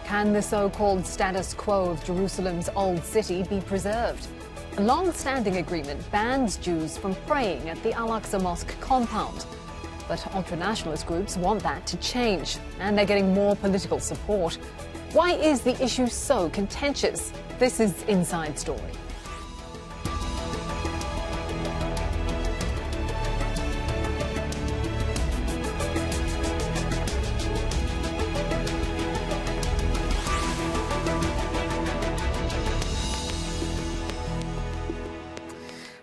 Can the so-called status quo of Jerusalem's old city be preserved? A long-standing agreement bans Jews from praying at the Aqsa Mosque Compound. But ultranationalist groups want that to change, and they're getting more political support. Why is the issue so contentious? This is Inside Story.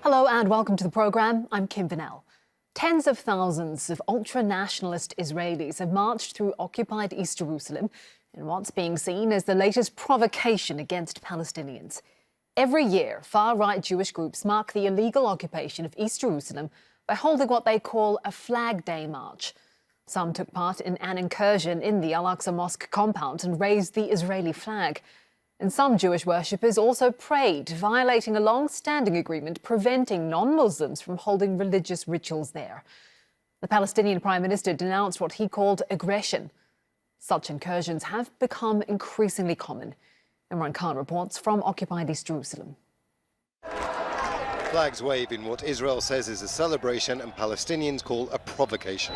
Hello and welcome to the programme. I'm Kim Vinnell. Tens of thousands of ultra-nationalist Israelis have marched through occupied East Jerusalem in what's being seen as the latest provocation against Palestinians. Every year, far-right Jewish groups mark the illegal occupation of East Jerusalem by holding what they call a Flag Day march. Some took part in an incursion in the Aqsa Mosque Compound and raised the Israeli flag. And some Jewish worshippers also prayed, violating a long-standing agreement preventing non-Muslims from holding religious rituals there. The Palestinian Prime Minister denounced what he called aggression. Such incursions have become increasingly common. Imran Khan reports from occupied East Jerusalem. Flags wave in what Israel says is a celebration and Palestinians call a provocation.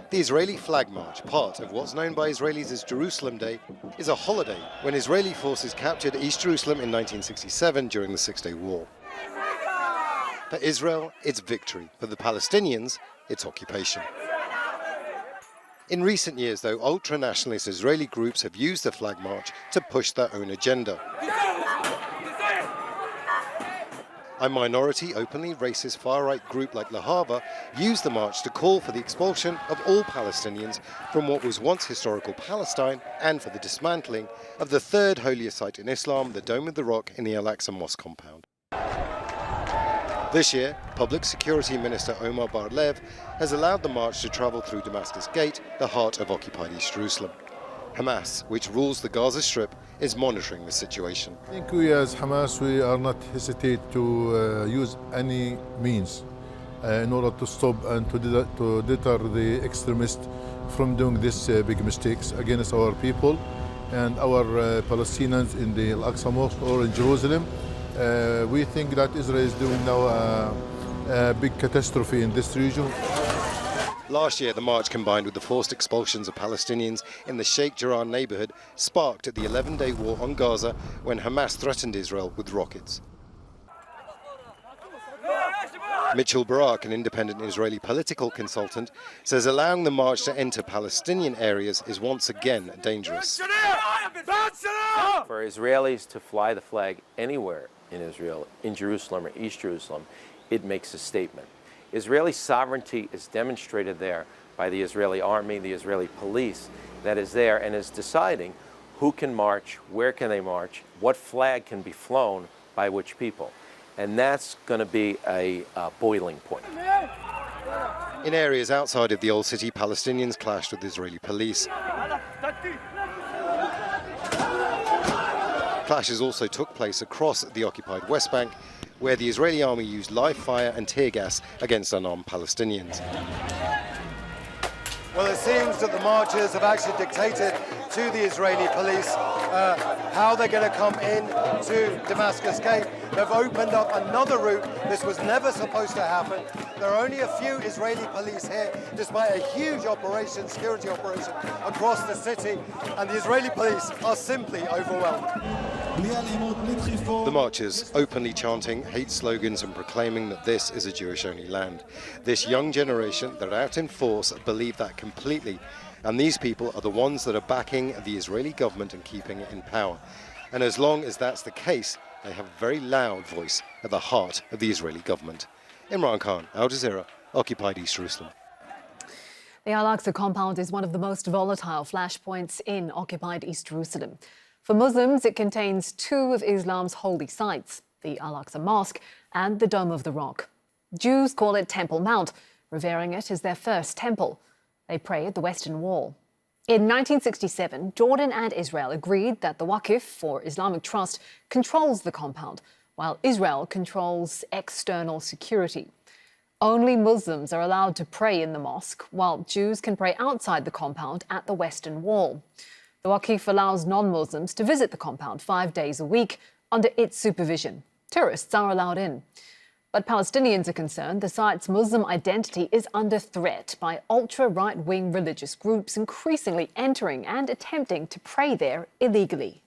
The Israeli flag march, part of what's known by Israelis as Jerusalem Day, is a holiday when Israeli forces captured East Jerusalem in 1967 during the Six-Day War. For Israel, it's victory. For the Palestinians, it's occupation. In recent years, though, ultra-nationalist Israeli groups have used the flag march to push their own agenda. A minority, openly racist far-right group like Lahava used the march to call for the expulsion of all Palestinians from what was once historical Palestine and for the dismantling of the third holiest site in Islam, the Dome of the Rock in the Aqsa Mosque Compound. This year, Public Security Minister Omar Bar-Lev has allowed the march to travel through Damascus Gate, the heart of occupied East Jerusalem. Hamas, which rules the Gaza Strip, is monitoring the situation. I think we as Hamas, we are not hesitate to use any means in order to stop and to deter the extremists from doing these big mistakes against our people and our Palestinians in the Aqsa Mosque or in Jerusalem. We think that Israel is doing now a big catastrophe in this region. Last year, the march, combined with the forced expulsions of Palestinians in the Sheikh Jarrah neighborhood, sparked the 11-day war on Gaza when Hamas threatened Israel with rockets. Mitchell Barak, an independent Israeli political consultant, says allowing the march to enter Palestinian areas is once again dangerous. For Israelis to fly the flag anywhere in Israel, in Jerusalem or East Jerusalem, it makes a statement. Israeli sovereignty is demonstrated there by the Israeli army, the Israeli police that is there and is deciding who can march, where can they march, what flag can be flown by which people. And that's going to be a boiling point. In areas outside of the old city, Palestinians clashed with Israeli police. Clashes also took place across the occupied West Bank, where the Israeli army used live fire and tear gas against unarmed Palestinians. Well, it seems that the marchers have actually dictated to the Israeli police how they're going to come in to Damascus Gate. They've opened up another route. This was never supposed to happen. There are only a few Israeli police here, despite a huge operation, security operation, across the city, and the Israeli police are simply overwhelmed. The marchers openly chanting hate slogans and proclaiming that this is a Jewish-only land. This young generation that are out in force believe that completely, and these people are the ones that are backing the Israeli government and keeping it in power. And as long as that's the case, they have a very loud voice at the heart of the Israeli government. Imran Khan, Al Jazeera, occupied East Jerusalem. The Aqsa Compound is one of the most volatile flashpoints in occupied East Jerusalem. For Muslims, it contains two of Islam's holy sites, the Aqsa Mosque and the Dome of the Rock. Jews call it Temple Mount, revering it as their first temple. They pray at the Western Wall. In 1967, Jordan and Israel agreed that the Waqf, or Islamic Trust, controls the compound, while Israel controls external security. only Muslims are allowed to pray in the mosque, while Jews can pray outside the compound at the Western Wall. The Waqf allows non-Muslims to visit the compound 5 days a week under its supervision. Tourists are allowed in. But Palestinians are concerned the site's Muslim identity is under threat by ultra-right-wing religious groups increasingly entering and attempting to pray there illegally.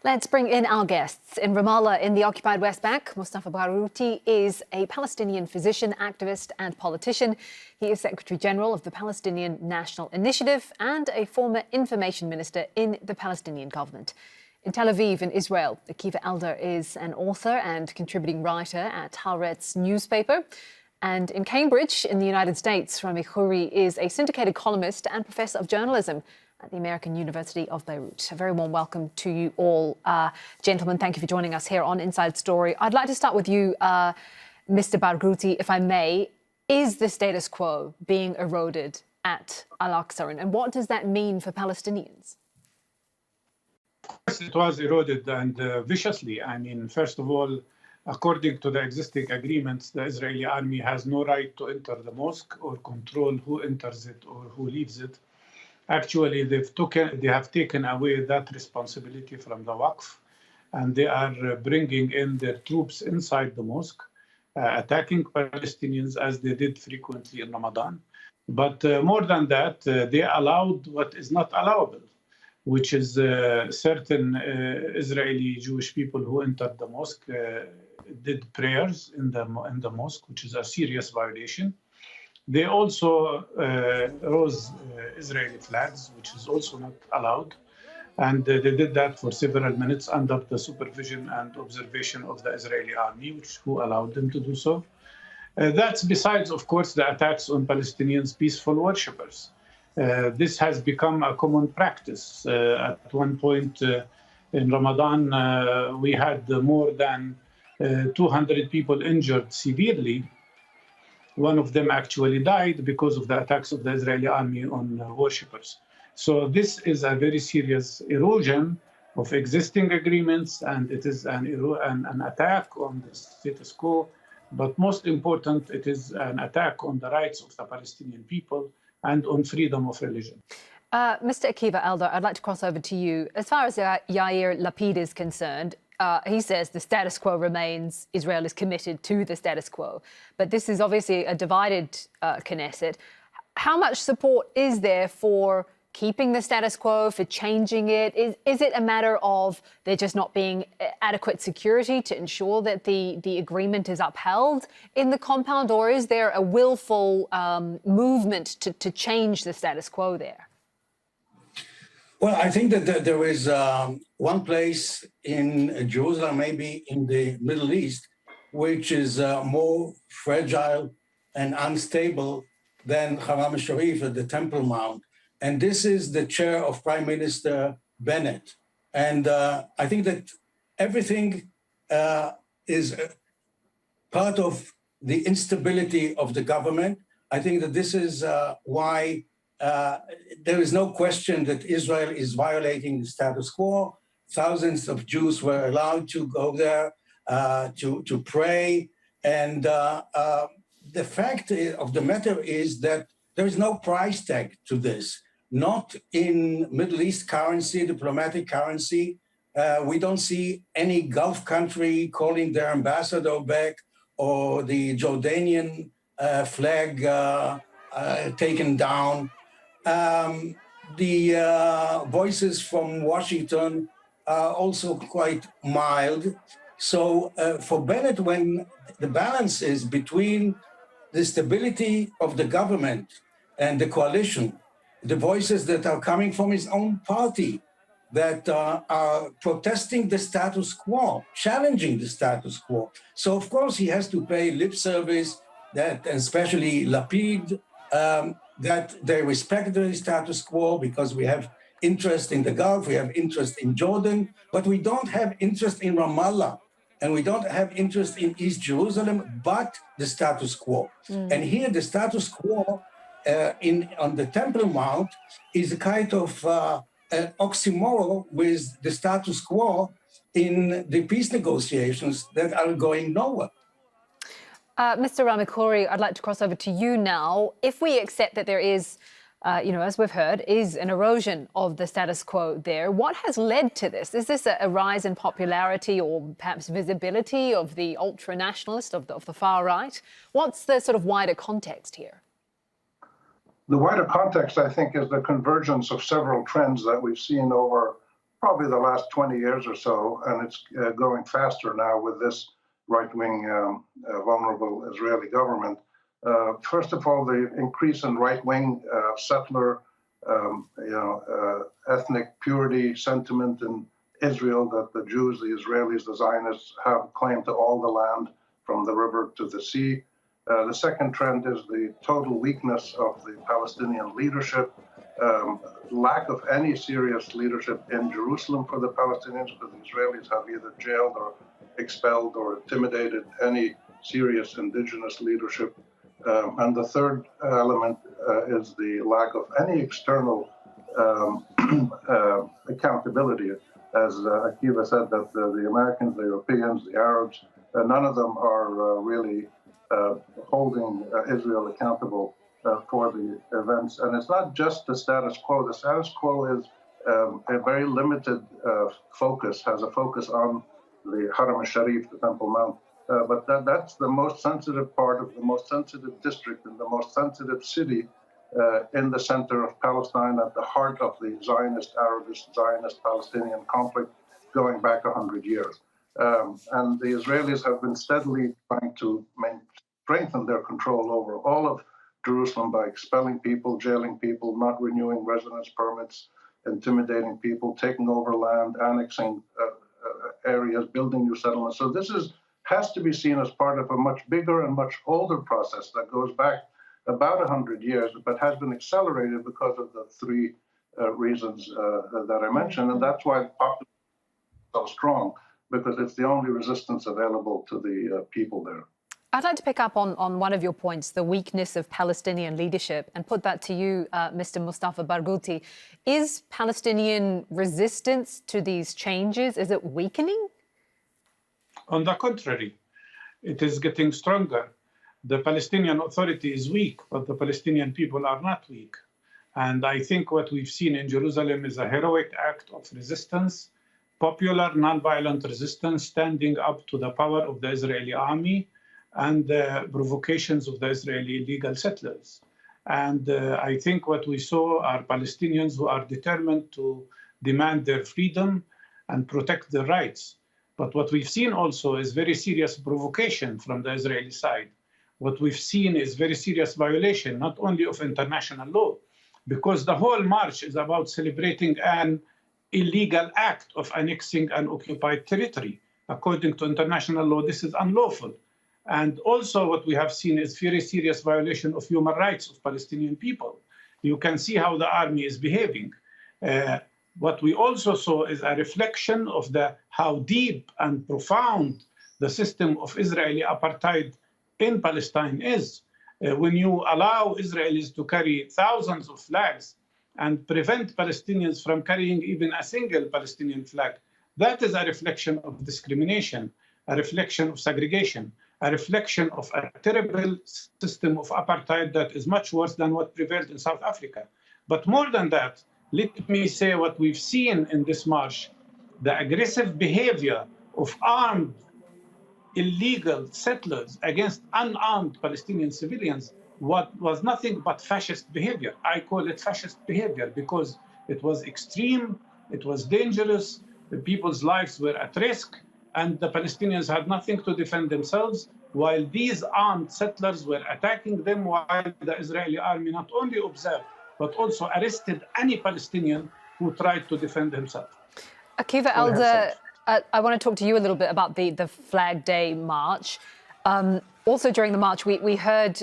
Let's bring in our guests. In Ramallah, in the occupied West Bank, Mustafa Barghouti is a Palestinian physician, activist and politician. He is Secretary General of the Palestinian National Initiative and a former information minister in the Palestinian government. In Tel Aviv, in Israel, Akiva Eldar is an author and contributing writer at Haaretz newspaper. And in Cambridge, in the United States, Rami Khouri is a syndicated columnist and professor of journalism at the American University of Beirut. A very warm welcome to you all. Gentlemen, thank you for joining us here on Inside Story. I'd like to start with you, Mr. Barghouti, if I may. Is the status quo being eroded at Al-Aqsa, and what does that mean for Palestinians? Of course, it was eroded and viciously. I mean, first of all, according to the existing agreements, the Israeli army has no right to enter the mosque or control who enters it or who leaves it. Actually, they have taken away that responsibility from the Waqf, and they are bringing in their troops inside the mosque, attacking Palestinians as they did frequently in Ramadan. But more than that, they allowed what is not allowable, which is certain Israeli Jewish people who entered the mosque did prayers in the mosque, which is a serious violation. They also rose Israeli flags, which is also not allowed. And they did that for several minutes under the supervision and observation of the Israeli army, who allowed them to do so. That's besides, of course, the attacks on Palestinians' peaceful worshippers. This has become a common practice. At one point in Ramadan, we had more than 200 people injured severely. One of them actually died because of the attacks of the Israeli army on worshippers. So this is a very serious erosion of existing agreements, and it is an attack on the status quo. But most important, it is an attack on the rights of the Palestinian people and on freedom of religion. Mr. Akiva Eldar, I'd like to cross over to you. As far as Yair Lapid is concerned, he says the status quo remains, Israel is committed to the status quo. But this is obviously a divided Knesset. How much support is there for keeping the status quo, for changing it? Is it a matter of there just not being adequate security to ensure that the agreement is upheld in the compound, or is there a willful movement to change the status quo there? Well, I think that there is one place in Jerusalem, maybe in the Middle East, which is more fragile and unstable than Haram Sharif at the Temple Mount. And this is the chair of Prime Minister Bennett. And I think that everything is part of the instability of the government. I think that this is why there is no question that Israel is violating the status quo. Thousands of Jews were allowed to go there to pray. And the fact of the matter is that there is no price tag to this, not in Middle East currency, diplomatic currency. We don't see any Gulf country calling their ambassador back, or the Jordanian flag taken down. The voices from Washington are also quite mild. So for Bennett, when the balance is between the stability of the government and the coalition, the voices that are coming from his own party that are protesting the status quo, challenging the status quo. So of course he has to pay lip service, that especially Lapid, that they respect the status quo because we have interest in the Gulf, we have interest in Jordan, but we don't have interest in Ramallah, and we don't have interest in East Jerusalem, but the status quo. And here the status quo on the Temple Mount is a kind of an oxymoron with the status quo in the peace negotiations that are going nowhere. Mr. Rami, Khouri, I'd like to cross over to you now. If we accept that there is, as we've heard, is an erosion of the status quo there, what has led to this? Is this a rise in popularity or perhaps visibility of the ultranationalist, of the far right? What's the sort of wider context here? The wider context, I think, is the convergence of several trends that we've seen over probably the last 20 years or so, and it's going faster now with this right-wing, vulnerable Israeli government. First of all, the increase in right-wing settler, ethnic purity sentiment in Israel that the Jews, the Israelis, the Zionists have claim to all the land from the river to the sea. The second trend is the total weakness of the Palestinian leadership, lack of any serious leadership in Jerusalem for the Palestinians, because the Israelis have either jailed or expelled or intimidated any serious indigenous leadership. And the third element is the lack of any external accountability. As Akiva said, that the Americans, the Europeans, the Arabs, none of them are really holding Israel accountable for the events. And it's not just the status quo. The status quo is a very limited focus, has a focus on the Haram al-Sharif, the Temple Mount. But that's the most sensitive part of the most sensitive district and the most sensitive city in the center of Palestine, at the heart of the Zionist, Arabist, Zionist Palestinian conflict going back 100 years. And the Israelis have been steadily trying to strengthen their control over all of Jerusalem by expelling people, jailing people, not renewing residence permits, intimidating people, taking over land, annexing areas, building new settlements. So this has to be seen as part of a much bigger and much older process that goes back about 100 years, but has been accelerated because of the three reasons that I mentioned. And that's why populism is so strong, because it's the only resistance available to the people there. I'd like to pick up on one of your points, the weakness of Palestinian leadership, and put that to you, Mr. Mustafa Barghouti. Is Palestinian resistance to these changes, is it weakening? On the contrary, it is getting stronger. The Palestinian Authority is weak, but the Palestinian people are not weak. And I think what we've seen in Jerusalem is a heroic act of resistance, popular, nonviolent resistance, standing up to the power of the Israeli army and the provocations of the Israeli illegal settlers. And I think what we saw are Palestinians who are determined to demand their freedom and protect their rights. But what we've seen also is very serious provocation from the Israeli side. What we've seen is very serious violation, not only of international law, because the whole march is about celebrating an illegal act of annexing an occupied territory. According to international law, this is unlawful. And also what we have seen is very serious violation of human rights of Palestinian people. You can see how the army is behaving. What we also saw is a reflection of how deep and profound the system of Israeli apartheid in Palestine is. When you allow Israelis to carry thousands of flags and prevent Palestinians from carrying even a single Palestinian flag, that is a reflection of discrimination, a reflection of segregation, a reflection of a terrible system of apartheid that is much worse than what prevailed in South Africa. But more than that, let me say what we've seen in this march, the aggressive behavior of armed illegal settlers against unarmed Palestinian civilians was nothing but fascist behavior. I call it fascist behavior because it was extreme, it was dangerous, the people's lives were at risk, and the Palestinians had nothing to defend themselves, while these armed settlers were attacking them, while the Israeli army not only observed, but also arrested any Palestinian who tried to defend himself. Akiva, Eldar, I want to talk to you a little bit about the Flag Day March. Also during the march, we heard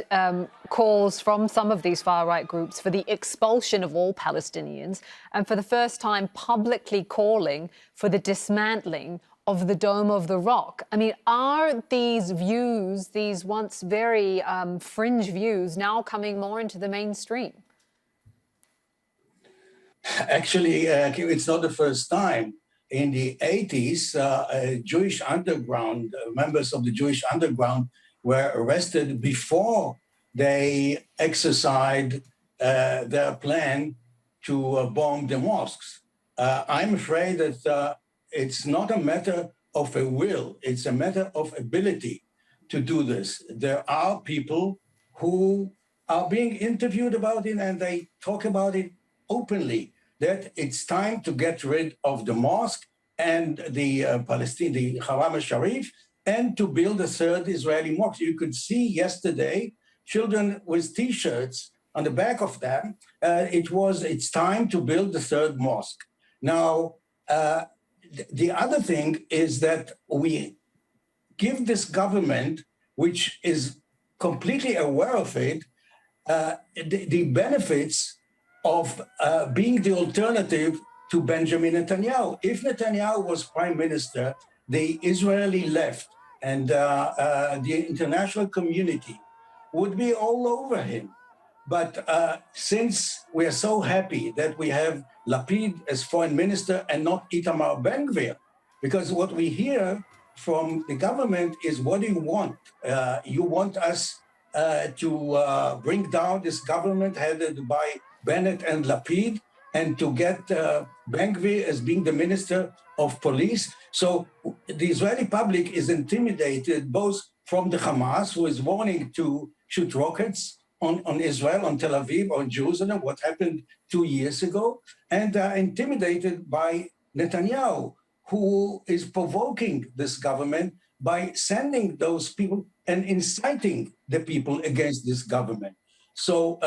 calls from some of these far-right groups for the expulsion of all Palestinians, and for the first time publicly calling for the dismantling of the Dome of the Rock. I mean, are these views, these once very fringe views, now coming more into the mainstream? Actually, it's not the first time in the 80s, Jewish underground, members of the Jewish underground were arrested before they exercised their plan to bomb the mosques. I'm afraid that it's not a matter of a will, it's a matter of ability to do this. There are people who are being interviewed about it and they talk about it openly, that it's time to get rid of the mosque and the Palestinian, the Haram al-Sharif, and to build a third Israeli mosque. You could see yesterday children with T-shirts on the back of them. It's time to build the third mosque. Now, the other thing is that we give this government, which is completely aware of it, the benefits of being the alternative to Benjamin Netanyahu. If Netanyahu was prime minister, the Israeli left and the international community would be all over him. But since we are so happy that we have Lapid as foreign minister and not Itamar Ben-Gvir, because what we hear from the government is, what do you want? You want us to bring down this government headed by Bennett and Lapid, and to get Ben-Gvir as being the minister of police. So the Israeli public is intimidated both from the Hamas, who is warning to shoot rockets on Israel, on Tel Aviv, on Jerusalem, what happened 2 years ago, and intimidated by Netanyahu, who is provoking this government by sending those people and inciting the people against this government. So,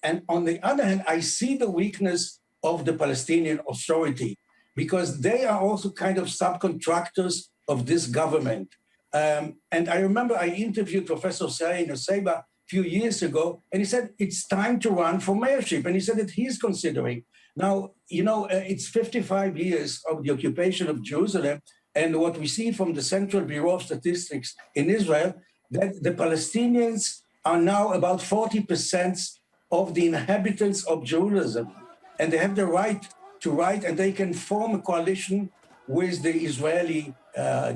and on the other hand, I see the weakness of the Palestinian Authority, because they are also kind of subcontractors of this government. And I remember I interviewed Professor Saeed Nusseibeh a few years ago, and he said, it's time to run for mayorship. And he said that he's considering. Now, you know, it's 55 years of the occupation of Jerusalem, and what we see from the Central Bureau of Statistics in Israel, that the Palestinians are now about 40% of the inhabitants of Jerusalem. And they have the right to write, and they can form a coalition with the Israeli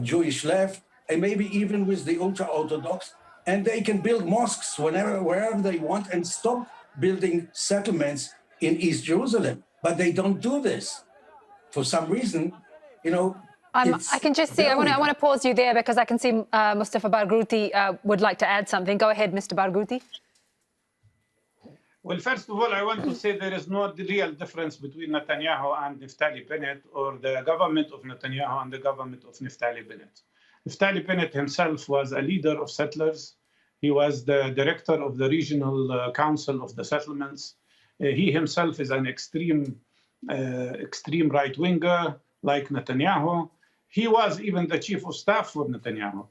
Jewish left, and maybe even with the ultra-Orthodox, and they can build mosques wherever they want and stop building settlements in East Jerusalem. But they don't do this. For some reason, you know, I can just see, I want to pause you there because I can see Mustafa Barghouti would like to add something. Go ahead, Mr. Barghouti. Well, first of all, I want to say there is no real difference between Netanyahu and Naftali Bennett, or the government of Netanyahu and the government of Naftali Bennett. Naftali Bennett himself was a leader of settlers. He was the director of the regional council of the settlements. He himself is an extreme right-winger like Netanyahu. He was even the chief of staff for Netanyahu.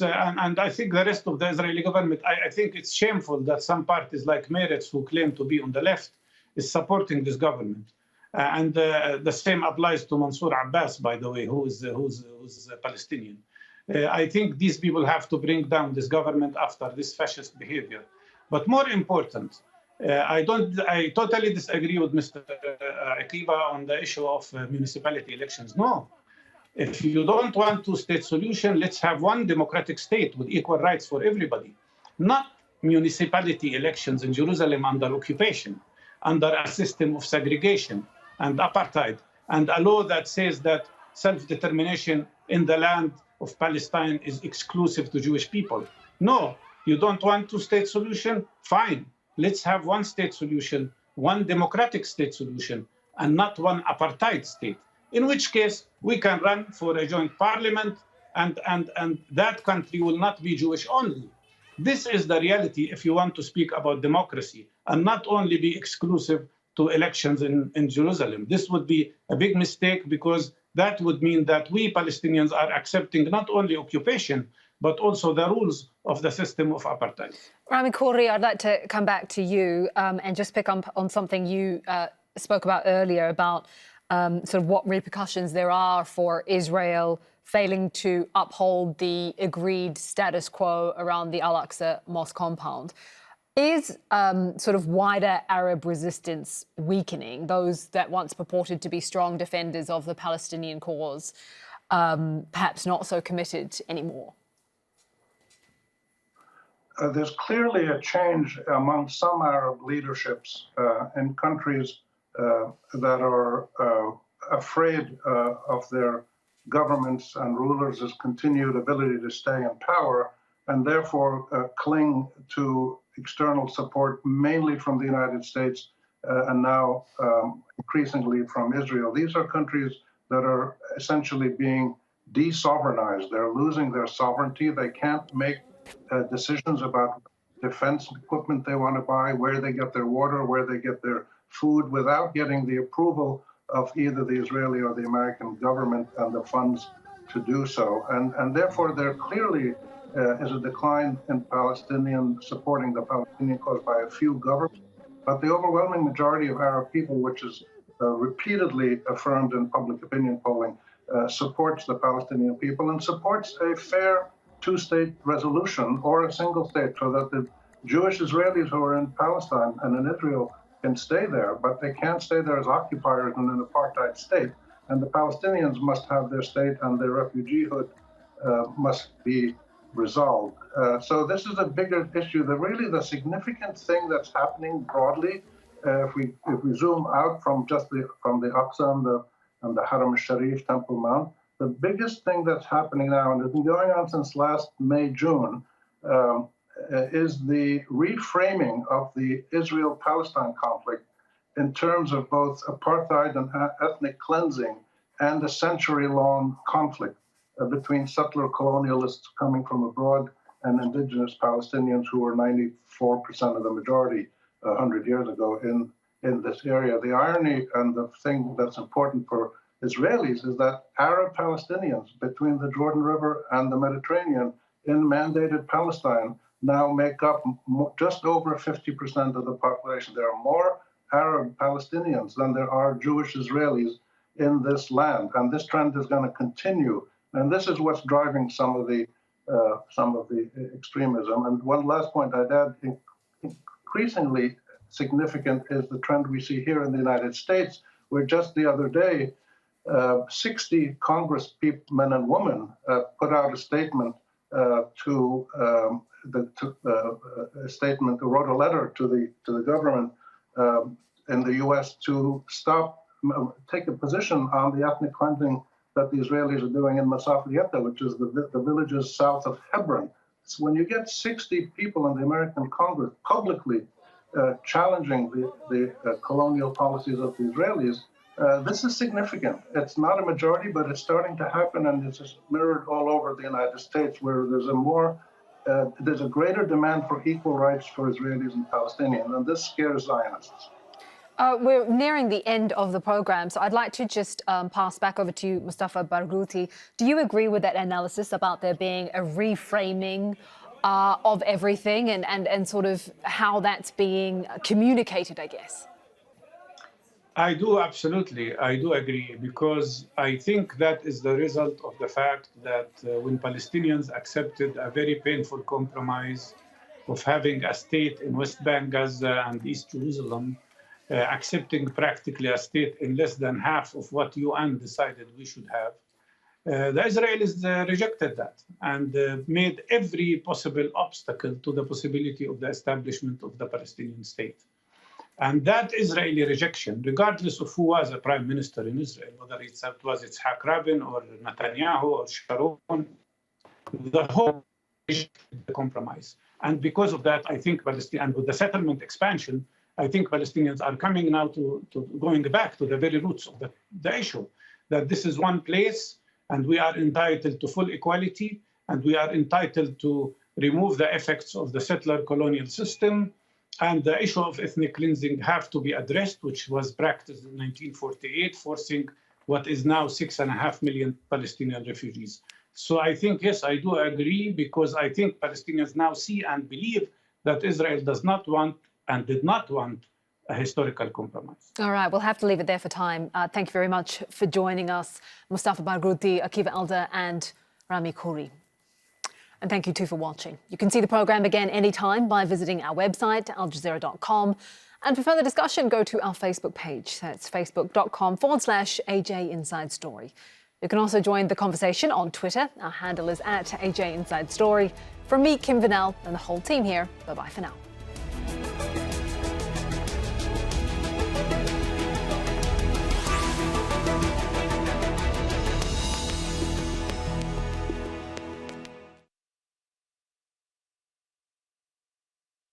And I think the rest of the Israeli government, I think it's shameful that some parties like Haaretz, who claim to be on the left, is supporting this government. And the same applies to Mansour Abbas, by the way, who's a Palestinian. I think these people have to bring down this government after this fascist behavior. But more important, I totally disagree with Mr. Akiva on the issue of municipality elections. No. If you don't want two-state solution, let's have one democratic state with equal rights for everybody, not municipality elections in Jerusalem under occupation, under a system of segregation and apartheid, and a law that says that self-determination in the land of Palestine is exclusive to Jewish people. No, you don't want two-state solution? Fine. Let's have one state solution, one democratic state solution, and not one apartheid state. In which case, we can run for a joint parliament, and that country will not be Jewish only. This is the reality if you want to speak about democracy, and not only be exclusive to elections in Jerusalem. This would be a big mistake, because that would mean that we Palestinians are accepting not only occupation, but also the rules of the system of apartheid. Rami Khouri, I'd like to come back to you and just pick up on something you spoke about earlier about sort of what repercussions there are for Israel failing to uphold the agreed status quo around the Aqsa Mosque Compound. Is sort of wider Arab resistance weakening, those that once purported to be strong defenders of the Palestinian cause, perhaps not so committed anymore? There's clearly a change among some Arab leaderships in countries that are afraid of their governments and rulers' continued ability to stay in power, and therefore cling to external support, mainly from the United States and now increasingly from Israel. These are countries that are essentially being de-sovereignized. They're losing their sovereignty. They can't make decisions about defense equipment they want to buy, where they get their water, where they get their food, without getting the approval of either the Israeli or the American government and the funds to do so. And therefore, there clearly is a decline in Palestinian supporting the Palestinian cause by a few governments. But the overwhelming majority of Arab people, which is repeatedly affirmed in public opinion polling, supports the Palestinian people and supports a fair two-state resolution or a single state, so that the Jewish Israelis who are in Palestine and in Israel can stay there, but they can't stay there as occupiers in an apartheid state. And the Palestinians must have their state, and their refugeehood must be resolved. So this is a bigger issue. The significant thing that's happening broadly, if we zoom out from just the Aqsa and the Haram al-Sharif, Temple Mount, the biggest thing that's happening now, and it's been going on since last May, June, is the reframing of the Israel-Palestine conflict in terms of both apartheid and ethnic cleansing and a century-long conflict between settler colonialists coming from abroad and indigenous Palestinians who were 94% of the majority 100 years ago in this area. The irony and the thing that's important for Israelis is that Arab Palestinians between the Jordan River and the Mediterranean in mandated Palestine now make up just over 50% of the population. There are more Arab Palestinians than there are Jewish Israelis in this land, and this trend is going to continue. And this is what's driving some of the extremism. And one last point I'd add: increasingly significant is the trend we see here in the United States, where just the other day, 60 Congressmen and women put out a statement wrote a letter to the government in the U.S. to take a position on the ethnic cleansing that the Israelis are doing in Mustafa, which is the villages south of Hebron. So when you get 60 people in the American Congress publicly challenging the colonial policies of the Israelis, this is significant. It's not a majority, but it's starting to happen, and it's just mirrored all over the United States, where there's a greater demand for equal rights for Israelis and Palestinians, and this scares Zionists. We're nearing the end of the program, so I'd like to just pass back over to you, Mustafa Barghouti. Do you agree with that analysis about there being a reframing of everything and sort of how that's being communicated, I guess? I do, absolutely. I do agree, because I think that is the result of the fact that when Palestinians accepted a very painful compromise of having a state in West Bank, Gaza, and East Jerusalem, accepting practically a state in less than half of what UN decided we should have, the Israelis rejected that and made every possible obstacle to the possibility of the establishment of the Palestinian state. And that Israeli rejection, regardless of who was a prime minister in Israel, whether it was Yitzhak Rabin or Netanyahu or Sharon, the whole compromise. And because of that, I think Palestine, and with the settlement expansion, I think Palestinians are coming now to going back to the very roots of the issue, that this is one place and we are entitled to full equality, and we are entitled to remove the effects of the settler colonial system, and the issue of ethnic cleansing have to be addressed, which was practiced in 1948, forcing what is now 6.5 million Palestinian refugees. So I think, yes, I do agree, because I think Palestinians now see and believe that Israel does not want and did not want a historical compromise. All right, we'll have to leave it there for time. Thank you very much for joining us, Mustafa Barghouti, Akiva Eldar, and Rami Khouri. And thank you too for watching. You can see the programme again anytime by visiting our website, aljazeera.com. And for further discussion, go to our Facebook page. That's facebook.com/AJ Inside Story. You can also join the conversation on Twitter. Our handle is @AJ Inside Story. From me, Kim Vinnell, and the whole team here, bye-bye for now.